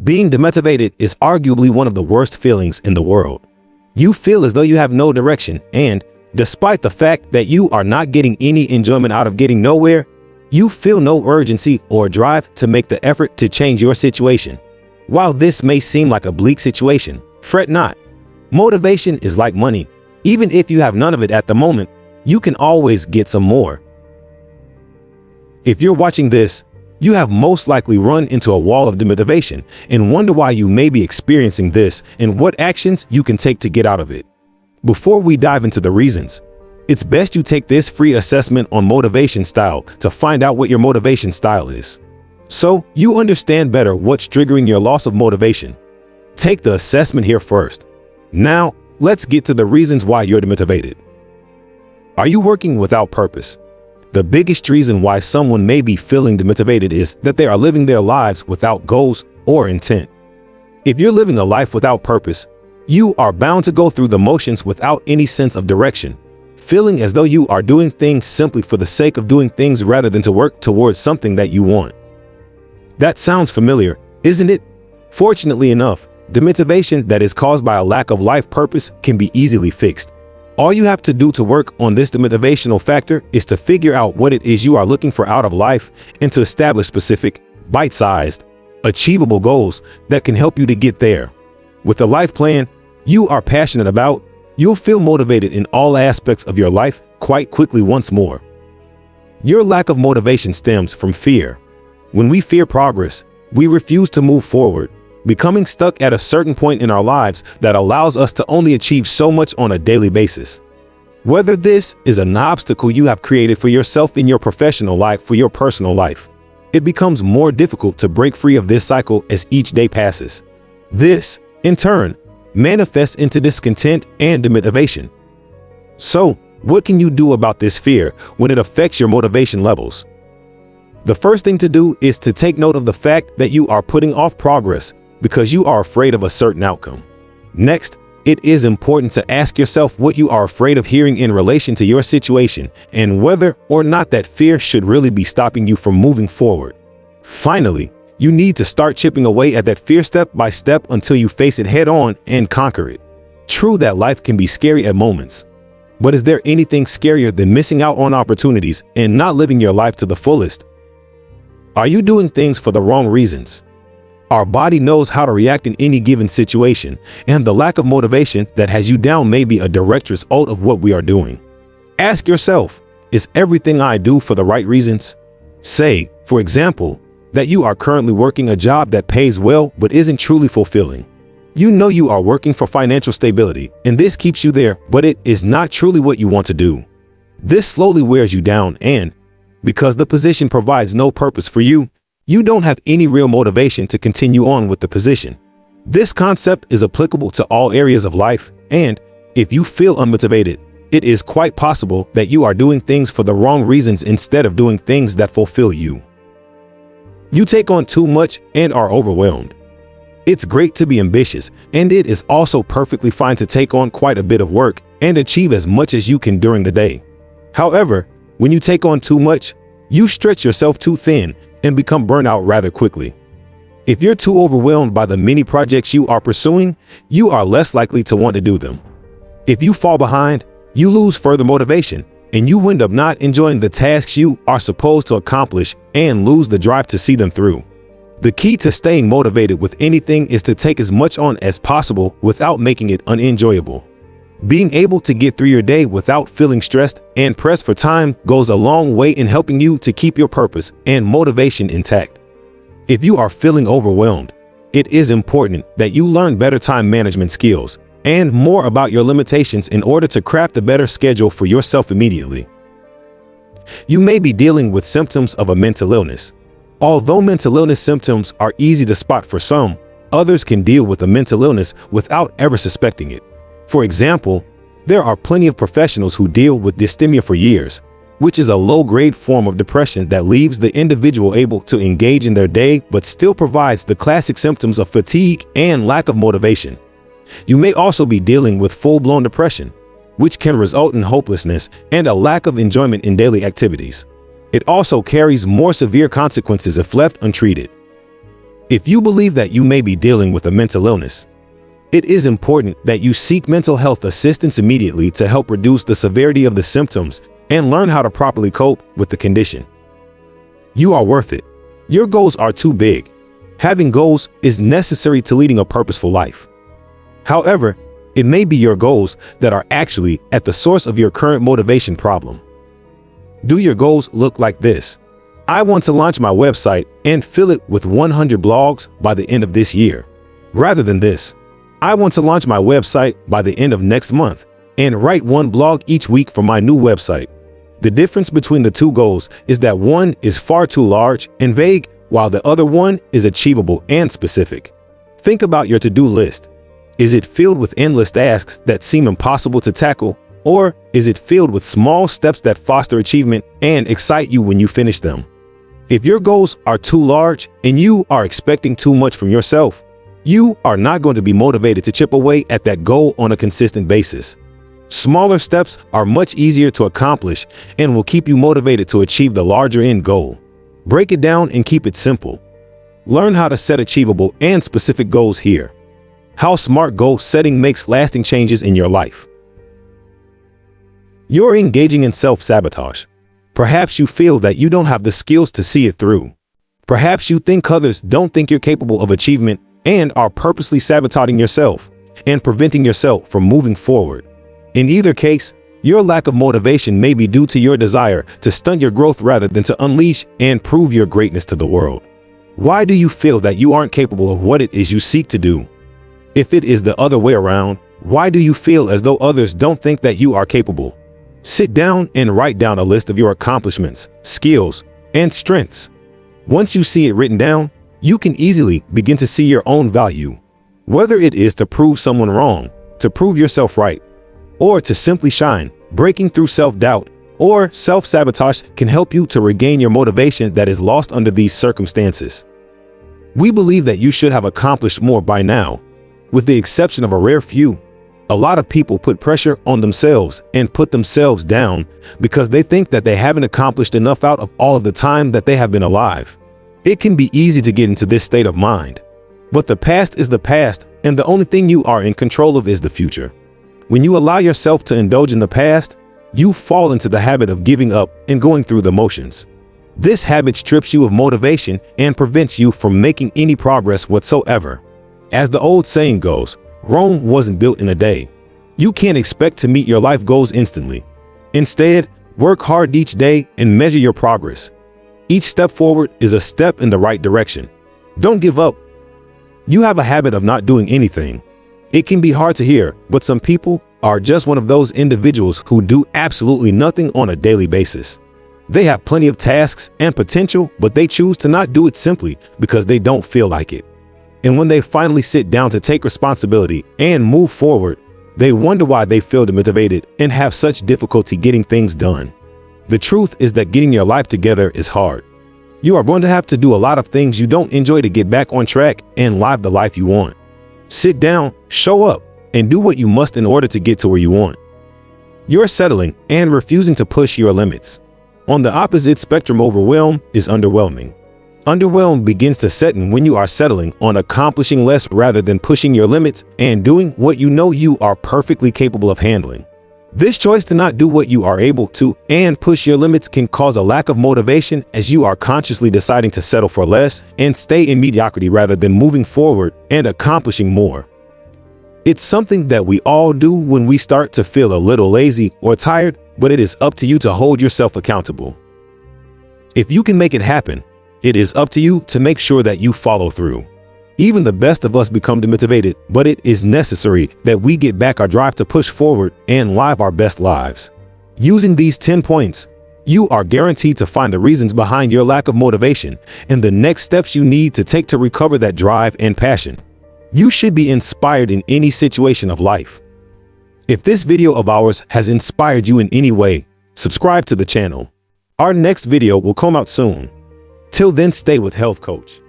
Being demotivated is arguably one of the worst feelings in the world. You feel as though you have no direction, and despite the fact that you are not getting any enjoyment out of getting nowhere, you feel no urgency or drive to make the effort to change your situation. While this may seem like a bleak situation, fret not. Motivation is like money. Even if you have none of it at the moment, you can always get some more. If you're watching this, you have most likely run into a wall of demotivation and wonder why you may be experiencing this and what actions you can take to get out of it. Before we dive into the reasons, it's best you take this free assessment on motivation style to find out what your motivation style is, so you understand better what's triggering your loss of motivation. Take the assessment here first. Now, let's get to the reasons why you're demotivated. Are you working without purpose? The biggest reason why someone may be feeling demotivated is that they are living their lives without goals or intent. If you're living a life without purpose, you are bound to go through the motions without any sense of direction, feeling as though you are doing things simply for the sake of doing things rather than to work towards something that you want. That sounds familiar, isn't it? Fortunately enough, demotivation that is caused by a lack of life purpose can be easily fixed. All you have to do to work on this demotivational factor is to figure out what it is you are looking for out of life and to establish specific, bite-sized, achievable goals that can help you to get there. With a life plan you are passionate about, you'll feel motivated in all aspects of your life quite quickly once more. Your lack of motivation stems from fear. When we fear progress, we refuse to move forward, becoming stuck at a certain point in our lives that allows us to only achieve so much on a daily basis. Whether this is an obstacle you have created for yourself in your professional life, for your personal life, it becomes more difficult to break free of this cycle as each day passes. This, in turn, manifests into discontent and demotivation. So, what can you do about this fear when it affects your motivation levels? The first thing to do is to take note of the fact that you are putting off progress because you are afraid of a certain outcome. Next, it is important to ask yourself what you are afraid of hearing in relation to your situation and whether or not that fear should really be stopping you from moving forward. Finally, you need to start chipping away at that fear step by step until you face it head on and conquer it. True that life can be scary at moments, but is there anything scarier than missing out on opportunities and not living your life to the fullest? Are you doing things for the wrong reasons? Our body knows how to react in any given situation, and the lack of motivation that has you down may be a direct result of what we are doing. Ask yourself, is everything I do for the right reasons? Say, for example, that you are currently working a job that pays well but isn't truly fulfilling. You know you are working for financial stability, and this keeps you there, but it is not truly what you want to do. This slowly wears you down, and because the position provides no purpose for you, you don't have any real motivation to continue on with the position. This concept is applicable to all areas of life, and if you feel unmotivated, it is quite possible that you are doing things for the wrong reasons instead of doing things that fulfill you. You take on too much and are overwhelmed. It's great to be ambitious, and it is also perfectly fine to take on quite a bit of work and achieve as much as you can during the day. However, when you take on too much, you stretch yourself too thin and become burnt out rather quickly. If you're too overwhelmed by the many projects you are pursuing, you are less likely to want to do them. If you fall behind, you lose further motivation, and you end up not enjoying the tasks you are supposed to accomplish and lose the drive to see them through. The key to staying motivated with anything is to take as much on as possible without making it unenjoyable. Being able to get through your day without feeling stressed and pressed for time goes a long way in helping you to keep your purpose and motivation intact. If you are feeling overwhelmed, it is important that you learn better time management skills and more about your limitations in order to craft a better schedule for yourself immediately. You may be dealing with symptoms of a mental illness. Although mental illness symptoms are easy to spot for some, others can deal with a mental illness without ever suspecting it. For example, there are plenty of professionals who deal with dysthymia for years, which is a low-grade form of depression that leaves the individual able to engage in their day but still provides the classic symptoms of fatigue and lack of motivation. You may also be dealing with full-blown depression, which can result in hopelessness and a lack of enjoyment in daily activities. It also carries more severe consequences if left untreated. If you believe that you may be dealing with a mental illness, it is important that you seek mental health assistance immediately to help reduce the severity of the symptoms and learn how to properly cope with the condition. You are worth it. Your goals are too big. Having goals is necessary to leading a purposeful life. However, it may be your goals that are actually at the source of your current motivation problem. Do your goals look like this? I want to launch my website and fill it with 100 blogs by the end of this year. Rather than this, I want to launch my website by the end of next month and write one blog each week for my new website. The difference between the two goals is that one is far too large and vague, while the other one is achievable and specific. Think about your to-do list. Is it filled with endless tasks that seem impossible to tackle, or is it filled with small steps that foster achievement and excite you when you finish them? If your goals are too large and you are expecting too much from yourself, you are not going to be motivated to chip away at that goal on a consistent basis. Smaller steps are much easier to accomplish and will keep you motivated to achieve the larger end goal. Break it down and keep it simple. Learn how to set achievable and specific goals here. How smart goal setting makes lasting changes in your life. You're engaging in self-sabotage. Perhaps you feel that you don't have the skills to see it through. Perhaps you think others don't think you're capable of achievement and are purposely sabotaging yourself and preventing yourself from moving forward. In either case, your lack of motivation may be due to your desire to stunt your growth rather than to unleash and prove your greatness to the world. Why do you feel that you aren't capable of what it is you seek to do? If it is the other way around, why do you feel as though others don't think that you are capable? Sit down and write down a list of your accomplishments, skills, and strengths. Once you see it written down, you can easily begin to see your own value. Whether it is to prove someone wrong, to prove yourself right, or to simply shine, breaking through self-doubt or self-sabotage can help you to regain your motivation that is lost under these circumstances. We believe that you should have accomplished more by now, with the exception of a rare few. A lot of people put pressure on themselves and put themselves down because they think that they haven't accomplished enough out of all of the time that they have been alive. It can be easy to get into this state of mind, but the past is the past, and the only thing you are in control of is the future. When you allow yourself to indulge in the past, you fall into the habit of giving up and going through the motions. This habit strips you of motivation and prevents you from making any progress whatsoever. As the old saying goes, Rome wasn't built in a day. You can't expect to meet your life goals instantly. Instead, work hard each day and measure your progress. Each step forward is a step in the right direction. Don't give up. You have a habit of not doing anything. It can be hard to hear, but some people are just one of those individuals who do absolutely nothing on a daily basis. They have plenty of tasks and potential, but they choose to not do it simply because they don't feel like it. And when they finally sit down to take responsibility and move forward, they wonder why they feel demotivated and have such difficulty getting things done. The truth is that getting your life together is hard. You are going to have to do a lot of things you don't enjoy to get back on track and live the life you want. Sit down, show up, and do what you must in order to get to where you want. You're settling and refusing to push your limits. On the opposite spectrum, overwhelm is underwhelming. Underwhelm begins to set in when you are settling on accomplishing less rather than pushing your limits and doing what you know you are perfectly capable of handling. This choice to not do what you are able to and push your limits can cause a lack of motivation, as you are consciously deciding to settle for less and stay in mediocrity rather than moving forward and accomplishing more. It's something that we all do when we start to feel a little lazy or tired, but it is up to you to hold yourself accountable. If you can make it happen, it is up to you to make sure that you follow through. Even the best of us become demotivated, but it is necessary that we get back our drive to push forward and live our best lives. Using these 10 points, you are guaranteed to find the reasons behind your lack of motivation and the next steps you need to take to recover that drive and passion. You should be inspired in any situation of life. If this video of ours has inspired you in any way, subscribe to the channel. Our next video will come out soon. Till then, stay with Health Coach.